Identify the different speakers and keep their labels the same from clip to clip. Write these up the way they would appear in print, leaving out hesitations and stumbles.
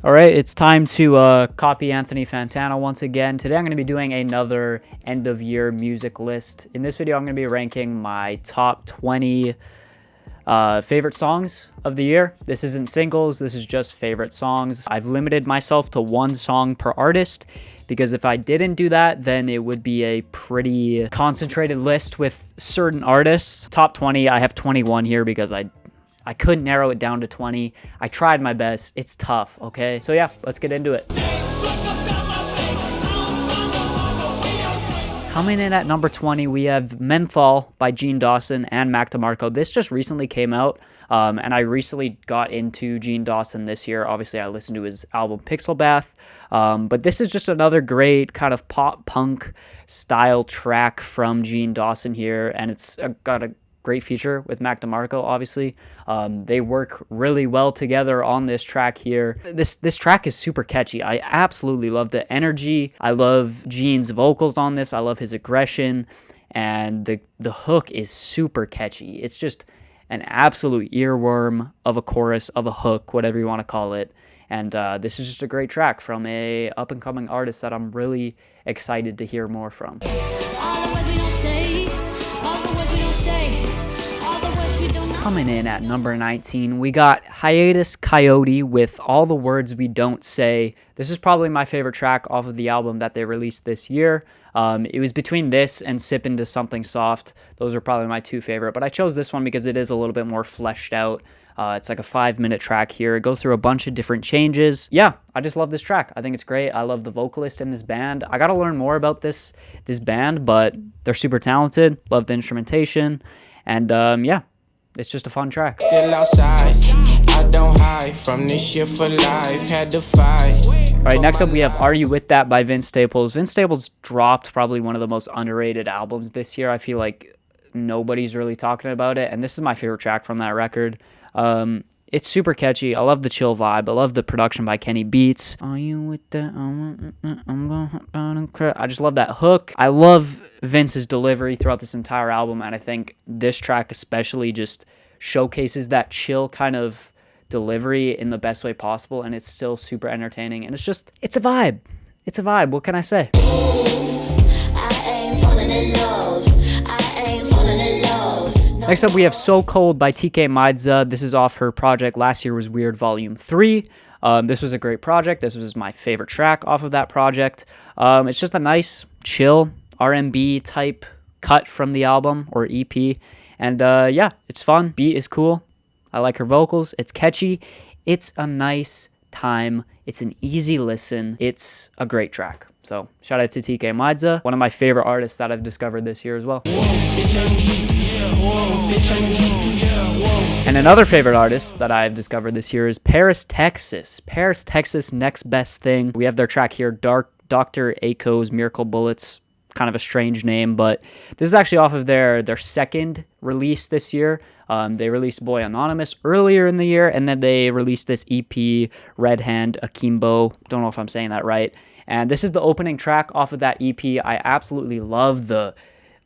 Speaker 1: All right, it's time to copy Anthony Fantano once again. Today I'm going to be doing another end-of-year music list. In this video, I'm going to be ranking my top 20 favorite songs of the year. This isn't singles, this is just favorite songs. I've limited myself to one song per artist because if I didn't do that, then it would be a pretty concentrated list with certain artists. Top 20, I have 21 here because I couldn't narrow it down to 20. I tried my best. It's tough, okay? So yeah, let's get into it. Coming in at number 20, we have Menthol by Gene Dawson and Mac DeMarco. This just recently came out, and I recently got into Gene Dawson this year. Obviously, I listened to his album Pixel Bath, but this is just another great kind of pop-punk style track from Gene Dawson here, and it's got a great feature with Mac DeMarco, obviously. They work really well together on this track here. This track is super catchy. I absolutely love the energy. I love Gene's vocals on this. I love his aggression. And the hook is super catchy. It's just an absolute earworm of a chorus, of a hook, whatever you want to call it. And this is just a great track from a up-and-coming artist that I'm really excited to hear more from. Coming in at number 19, we got Hiatus Kaiyote with All the Words We Don't Say. This is probably my favorite track off of the album that they released this year. It was between this and Sip Into Something Soft. Those are probably my two favorite, but I chose this one because it is a little bit more fleshed out. It's like a 5-minute track here. It goes through a bunch of different changes. Yeah, I just love this track. I think it's great. I love the vocalist in this band. I got to learn more about this band, but they're super talented. Love the instrumentation. And yeah, it's just a fun track.
Speaker 2: Still outside, I don't hide from this shit for life, had to fight.
Speaker 1: All right, next up we have Are You With That by Vince Staples. Vince Staples dropped probably one of the most underrated albums this year. I feel like nobody's really talking about it, and this is my favorite track from that record. It's super catchy. I love the chill vibe. I love the production by Kenny Beats. Are you with that? I'm gonna hop down and cry. I just love that hook. I love Vince's delivery throughout this entire album, and I think this track especially just showcases that chill kind of delivery in the best way possible, and it's still super entertaining, and it's a vibe. It's a vibe. What can I say? Next up, we have So Cold by TK Maidza. This is off her project Last Year Was Weird Volume 3. This was a great project. This was my favorite track off of that project. It's just a nice, chill R&B type cut from the album, or EP. And yeah, it's fun. Beat is cool. I like her vocals. It's catchy. It's a nice time. It's an easy listen. It's a great track. So shout out to TK Maidza, one of my favorite artists that I've discovered this year as well. And another favorite artist that I've discovered this year is Paris, Texas. Paris, Texas, Next Best Thing. We have their track here, Dr. Ako's Miracle Bullets. Kind of a strange name, but this is actually off of their second release this year. They released Boy Anonymous earlier in the year, and then they released this EP, Red Hand Akimbo. Don't know if I'm saying that right. And this is the opening track off of that EP. I absolutely love the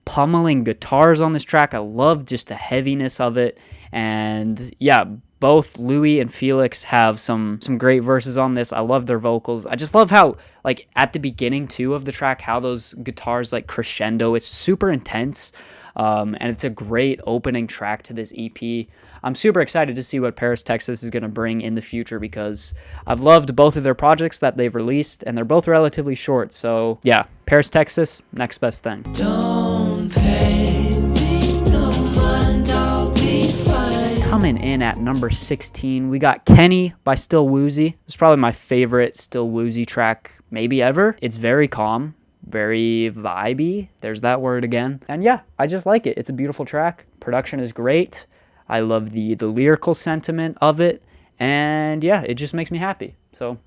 Speaker 1: pummeling guitars on this track. I love just the heaviness of it. And yeah, both Louis and Felix have some great verses on this. I love their vocals. I just love how, like, at the beginning too of the track, how those guitars like crescendo. It's super intense. And it's a great opening track to this EP. I'm super excited to see what Paris, Texas is going to bring in the future because I've loved both of their projects that they've released, and they're both relatively short. So yeah, Paris, Texas, Next Best Thing.
Speaker 3: Don't pay me no mind, I'll be fine.
Speaker 1: Coming in at number 16, we got Kenny by Still Woozy. It's probably my favorite Still Woozy track maybe ever. It's very calm. Very vibey. There's that word again. And yeah, I just like it. It's a beautiful track. Production is great. I love the lyrical sentiment of it. And yeah, it just makes me happy. So,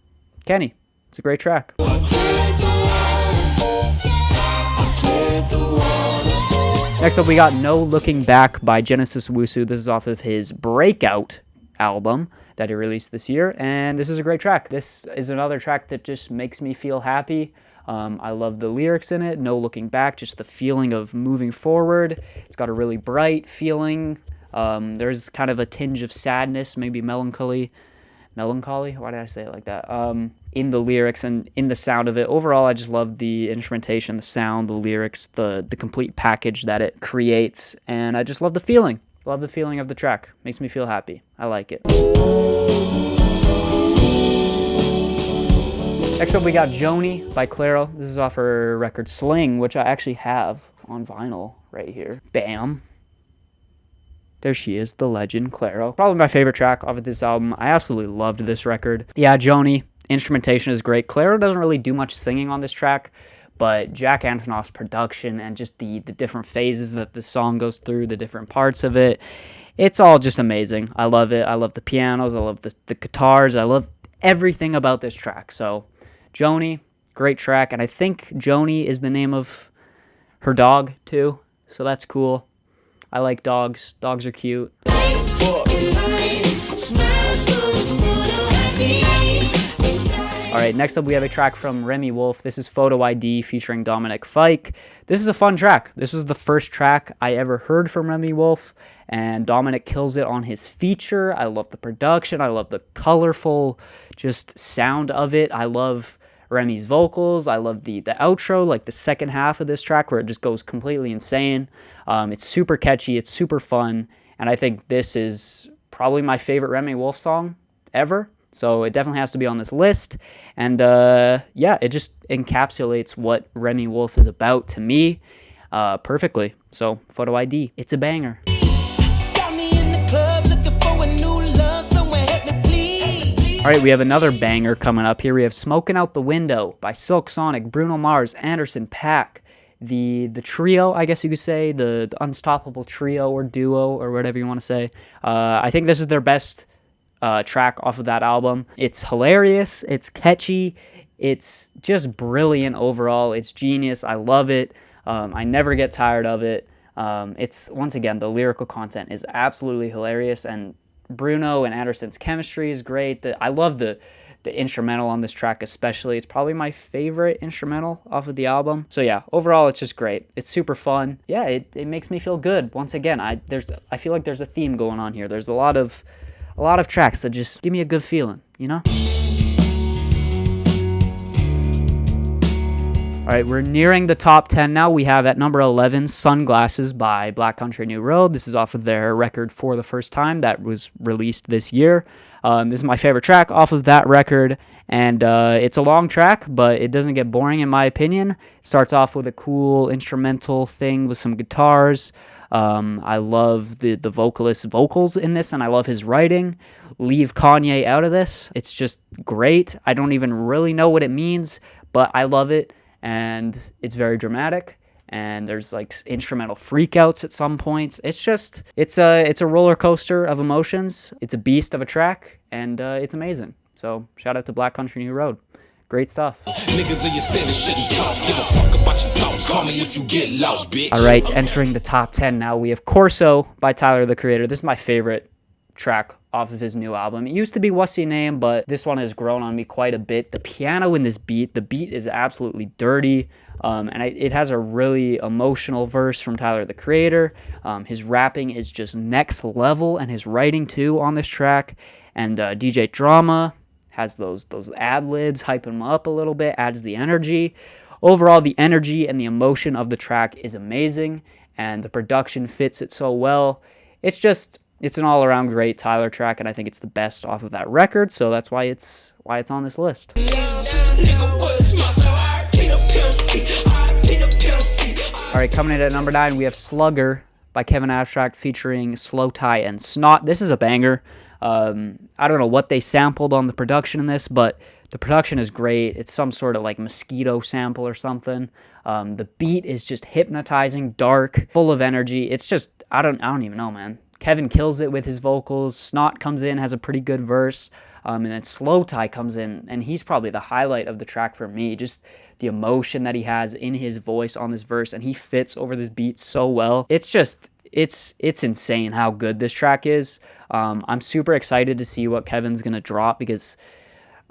Speaker 1: Kenny, it's a great track. Next up, we got No Looking Back by Genesis Owusu. This is off of his Breakout album that he released this year. And this is a great track. This is another track that just makes me feel happy. I love the lyrics in it, no looking back, just the feeling of moving forward. It's got a really bright feeling. There's kind of a tinge of sadness, maybe melancholy melancholy. Why did I say it like that? In the lyrics and in the sound of it. Overall, I just love the instrumentation, the sound, the lyrics, the complete package that it creates, and I just love the feeling. Love the feeling of the track. Makes me feel happy. I like it. Next up, we got Joni by Clairo. This is off her record Sling, which I actually have on vinyl right here. Bam. There she is, the legend, Clairo. Probably my favorite track off of this album. I absolutely loved this record. Yeah, Joni, instrumentation is great. Clairo doesn't really do much singing on this track, but Jack Antonoff's production and just the different phases that the song goes through, the different parts of it, it's all just amazing. I love it. I love the pianos. I love the guitars. I love everything about this track. So, Joni, great track. And I think Joni is the name of her dog, too. So that's cool. I like dogs. Dogs are cute. Alright, next up we have a track from Remi Wolf. This is Photo ID featuring Dominic Fike. This is a fun track. This was the first track I ever heard from Remi Wolf, and Dominic kills it on his feature. I love the production. I love the colorful just sound of it. I love Remi's vocals. I love the outro, like the second half of this track where it just goes completely insane. It's super catchy. It's super fun. And I think this is probably my favorite Remi Wolf song ever. So it definitely has to be on this list. And yeah, it just encapsulates what Remi Wolf is about to me perfectly. So Photo ID, it's a banger. All right, we have another banger coming up here. We have Smoking Out the Window by Silk Sonic, Bruno Mars, Anderson .Paak. The trio, I guess you could say, the unstoppable trio or duo or whatever you want to say. I think this is their best track off of that album. It's hilarious. It's catchy. It's just brilliant overall. It's genius. I love it. I never get tired of it. It's, once again, the lyrical content is absolutely hilarious, and Bruno and Anderson's chemistry is great. I love the instrumental on this track especially. It's probably my favorite instrumental off of the album. So yeah, overall it's just great. It's super fun. Yeah, it makes me feel good. Once again, I feel like there's a theme going on here. There's a lot of tracks that just give me a good feeling, you know? All right, we're nearing the top 10 now. We have at number 11, Sunglasses by Black Country New Road. This is off of their record For the First Time that was released this year. This is my favorite track off of that record, and it's a long track, but it doesn't get boring in my opinion. It starts off with a cool instrumental thing with some guitars. I love the vocalist's vocals in this, and I love his writing. Leave Kanye out of this. It's just great. I don't even really know what it means, but I love it. And it's very dramatic, and there's like instrumental freakouts at some points. It's a roller coaster of emotions. It's a beast of a track, and it's amazing. So shout out to Black Country New Road. Great stuff. All right, entering the top 10 now, we have Corso by Tyler, the Creator. This is my favorite track off of his new album. It used to be What's Your Name, but this one has grown on me quite a bit. The piano in this beat, the beat is absolutely dirty, and it has a really emotional verse from Tyler, the Creator. His rapping is just next level, and his writing too on this track. And DJ Drama has those ad-libs, hype him up a little bit, adds the energy. Overall, the energy and the emotion of the track is amazing, and the production fits it so well. It's an all-around great Tyler track, and I think it's the best off of that record, so that's why it's on this list. All right, coming in at number 9, we have Slugger by Kevin Abstract featuring Slow Tie and Snot. This is a banger. I don't know what they sampled on the production in this, but the production is great. It's some sort of like mosquito sample or something. The beat is just hypnotizing, dark, full of energy. It's just, I don't even know, man. Kevin kills it with his vocals. Snot comes in, has a pretty good verse. And then Slow Tie comes in, and he's probably the highlight of the track for me. Just the emotion that he has in his voice on this verse, and he fits over this beat so well. It's insane how good this track is. I'm super excited to see what Kevin's going to drop, because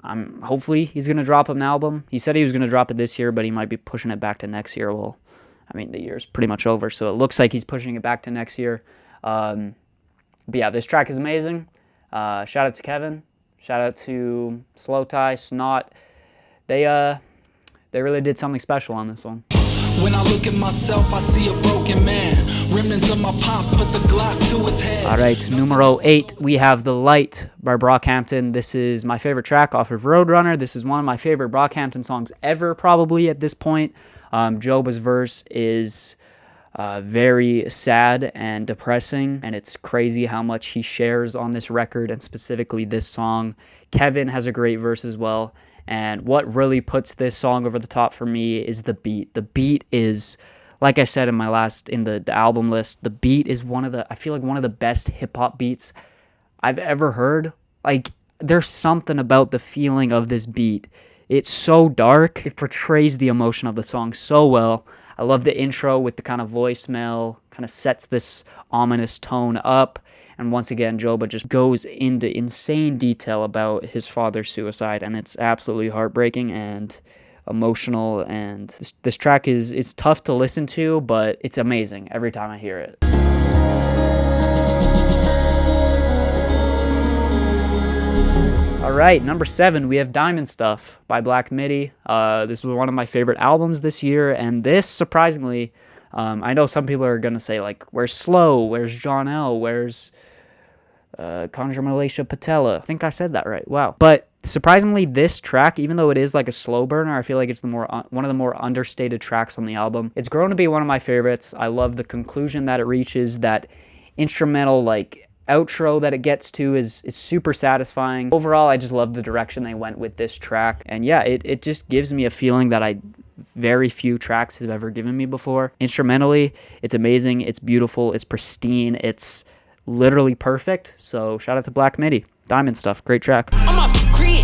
Speaker 1: hopefully he's going to drop an album. He said he was going to drop it this year, but he might be pushing it back to next year. Well, I mean, the year's pretty much over, so it looks like he's pushing it back to next year. But yeah, this track is amazing. Shout out to Kevin. Shout out to Slow Tie, Snot. They really did something special on this one.
Speaker 4: When I look at myself, I see a broken man. Remnants of my pops put the Glock to his head.
Speaker 1: All right, numero 8, we have The Light by Brockhampton. This is my favorite track off of Roadrunner. This is one of my favorite Brockhampton songs ever, probably at this point. Joba's verse is very sad and depressing, and it's crazy how much he shares on this record, and specifically this song. Kevin has a great verse as well. And what really puts this song over the top for me is the beat. The beat is, like I said in my in the album list, the beat is I feel like one of the best hip hop beats I've ever heard. Like, there's something about the feeling of this beat. It's so dark. It portrays the emotion of the song so well. I love the intro with the kind of voicemail, kind of sets this ominous tone up. And once again, Joba just goes into insane detail about his father's suicide, and it's absolutely heartbreaking and emotional. And this track is tough to listen to, but it's amazing every time I hear it. All right, number 7, we have Diamond Stuff by Black Midi. This was one of my favorite albums this year, and this, surprisingly, I know some people are going to say, like, where's Slow? Where's John L? Where's Conjure Malaysia Patella? I think I said that right. Wow. But surprisingly, this track, even though it is like a slow burner, I feel like it's one of the more understated tracks on the album. It's grown to be one of my favorites. I love the conclusion that it reaches. That instrumental, like, outro that it gets to is super satisfying. Overall, I just love the direction they went with this track. And yeah, it just gives me a feeling that very few tracks have ever given me before. Instrumentally, it's amazing, it's beautiful, it's pristine, it's literally perfect. So shout out to Black Midi. Diamond Stuff, great track.
Speaker 4: I'm off the grid.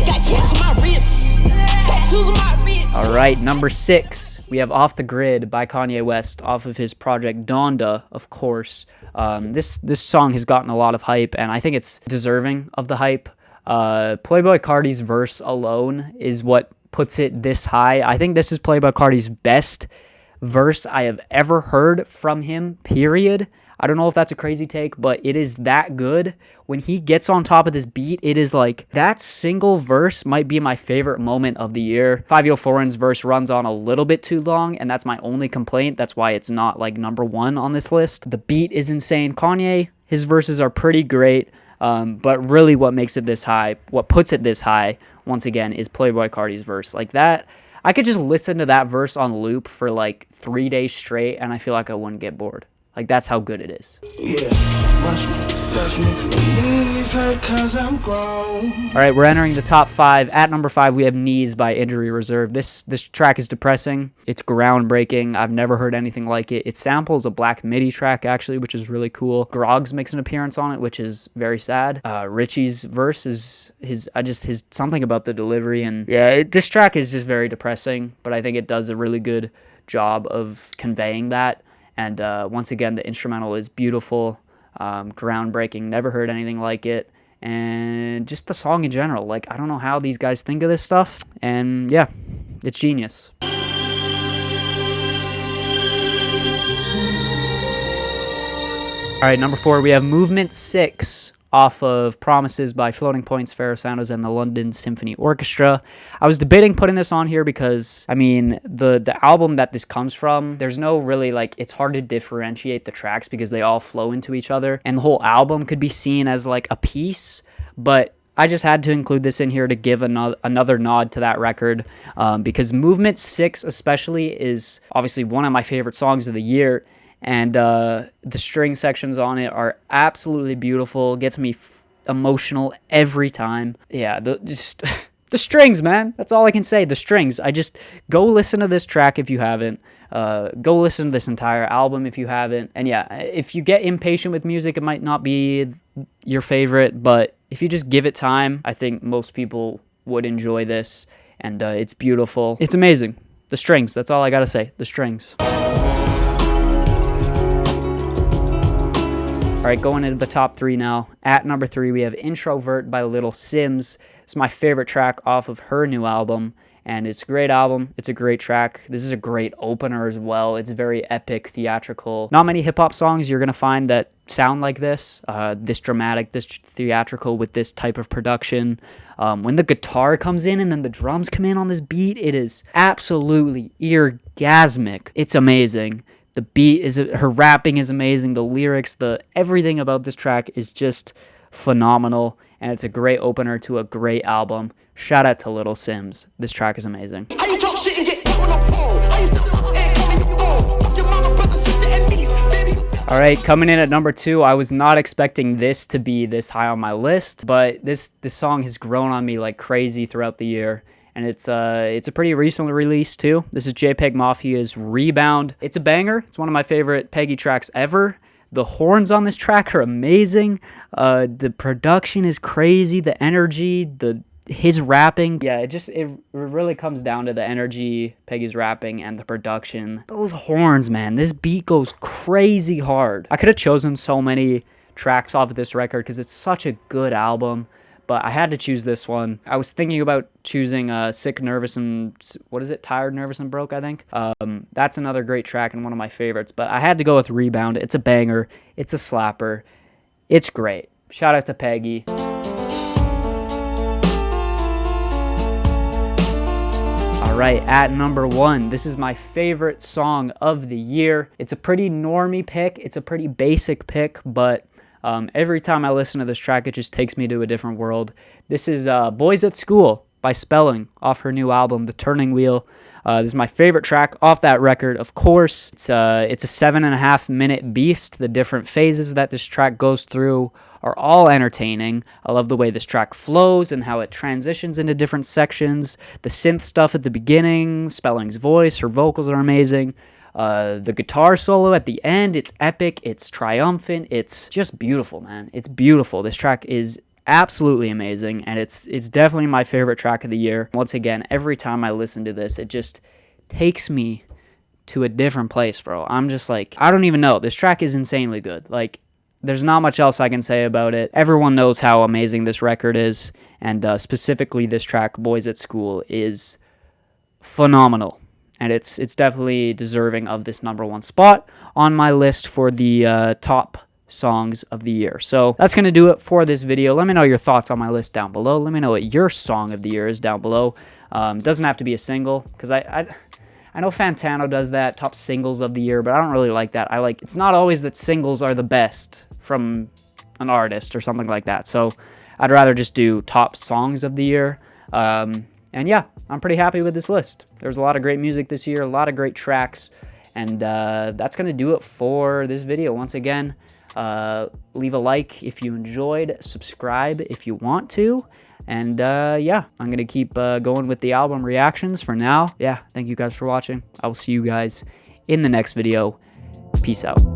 Speaker 4: Got tats on my ribs. Tattoos on my ribs.
Speaker 1: All right, number 6, we have Off the Grid by Kanye West off of his project Donda, of course. This song has gotten a lot of hype, and I think it's deserving of the hype. Playboi Carti's verse alone is what puts it this high. I think this is Playboi Carti's best verse I have ever heard from him, period. I don't know if that's a crazy take, but it is that good. When he gets on top of this beat, it is like, that single verse might be my favorite moment of the year. Fivio Foreign's verse runs on a little bit too long, and that's my only complaint. That's why it's not like number 1 on this list. The beat is insane. Kanye, his verses are pretty great, but really what makes it this high, what puts it this high, once again, is Playboi Carti's verse. Like that, I could just listen to that verse on loop for like 3 days straight, and I feel like I wouldn't get bored. Like, that's how good it is.
Speaker 3: Yeah, watch me. Knees hurt 'cause I'm grown.
Speaker 1: All right, we're entering the top 5. At number 5, we have Knees by Injury Reserve. This track is depressing. It's groundbreaking. I've never heard anything like it. It samples a Black Midi track, actually, which is really cool. Groggs makes an appearance on it, which is very sad. Richie's verse is his something about the delivery. And yeah, this track is just very depressing, but I think it does a really good job of conveying that. And once again, the instrumental is beautiful, groundbreaking, never heard anything like it. And just the song in general, like, I don't know how these guys think of this stuff. And yeah, it's genius. All right, number 4, we have Movement 6 off of Promises by Floating Points, Pharaoh Soundos, and the London Symphony Orchestra. I was debating putting this on here because, I mean, the album that this comes from, there's no really, like, it's hard to differentiate the tracks because they all flow into each other, and the whole album could be seen as, like, a piece, but I just had to include this in here to give another nod to that record, because Movement 6 especially is obviously one of my favorite songs of the year. And the string sections on it are absolutely beautiful. Gets me emotional every time. Yeah, the strings, man. That's all I can say. The strings. Go listen to this track if you haven't. Go listen to this entire album if you haven't. And yeah, if you get impatient with music, it might not be your favorite. But if you just give it time, I think most people would enjoy this. And it's beautiful. It's amazing. The strings. That's all I gotta say. The strings. All right, going into the top 3 now. At number 3, we have Introvert by Little Sims. It's my favorite track off of her new album. and it's a great album. It's a great track. This is a great opener as well. It's very epic, theatrical. Not many hip-hop songs you're going to find that sound like this dramatic, this theatrical with this type of production. When the guitar comes in and then the drums come in on this beat, it is absolutely orgasmic. It's amazing. The beat is, her rapping is amazing. The lyrics, everything about this track is just phenomenal, and it's a great opener to a great album. Shout out to Little Simz. This track is amazing.
Speaker 5: How you talk shit and get thrown on phone? How you step up and call me your own? Fuck your mama, brother, sister, and niece, baby.
Speaker 1: All right, coming in at number 2, I was not expecting this to be this high on my list, but this song has grown on me like crazy throughout the year, and it's a pretty recently released too. This is JPEG Mafia's Rebound. It's a banger. It's one of my favorite Peggy tracks ever. The horns on this track are amazing. The production is crazy. The energy, his rapping. Yeah, it really comes down to the energy, Peggy's rapping, and the production. Those horns, man. This beat goes crazy hard. I could have chosen so many tracks off of this record because it's such a good album, but I had to choose this one. I was thinking about choosing Sick, Nervous, and what is it? Tired, Nervous, and Broke, I think. That's another great track and one of my favorites, but I had to go with Rebound. It's a banger. It's a slapper. It's great. Shout out to Peggy. All right, at number 1, this is my favorite song of the year. It's a pretty normie pick. It's a pretty basic pick, but every time I listen to this track, it just takes me to a different world. This is Boys at School by Spelling off her new album, The Turning Wheel. This is my favorite track off that record, of course. It's a 7.5-minute beast. The different phases that this track goes through are all entertaining. I love the way this track flows and how it transitions into different sections. The synth stuff at the beginning, Spelling's voice, her vocals are amazing. The guitar solo at the end, it's epic, it's triumphant, it's just beautiful, man. It's beautiful. This track is absolutely amazing, and it's definitely my favorite track of the year. Once again, every time I listen to this, it just takes me to a different place, bro. I'm just like, I don't even know. This track is insanely good. Like, there's not much else I can say about it. Everyone knows how amazing this record is, and specifically this track, Boys at School, is phenomenal. And it's definitely deserving of this number 1 spot on my list for the top songs of the year. So that's going to do it for this video. Let me know your thoughts on my list down below. Let me know what your song of the year is down below. Doesn't have to be a single, because I know Fantano does that, top singles of the year, but I don't really like that. It's not always that singles are the best from an artist or something like that. So I'd rather just do top songs of the year. And yeah, I'm pretty happy with this list. There's a lot of great music this year, a lot of great tracks, and that's going to do it for this video. Once again, leave a like if you enjoyed, subscribe if you want to, and yeah, I'm going to keep going with the album reactions for now. Yeah, thank you guys for watching. I will see you guys in the next video. Peace out.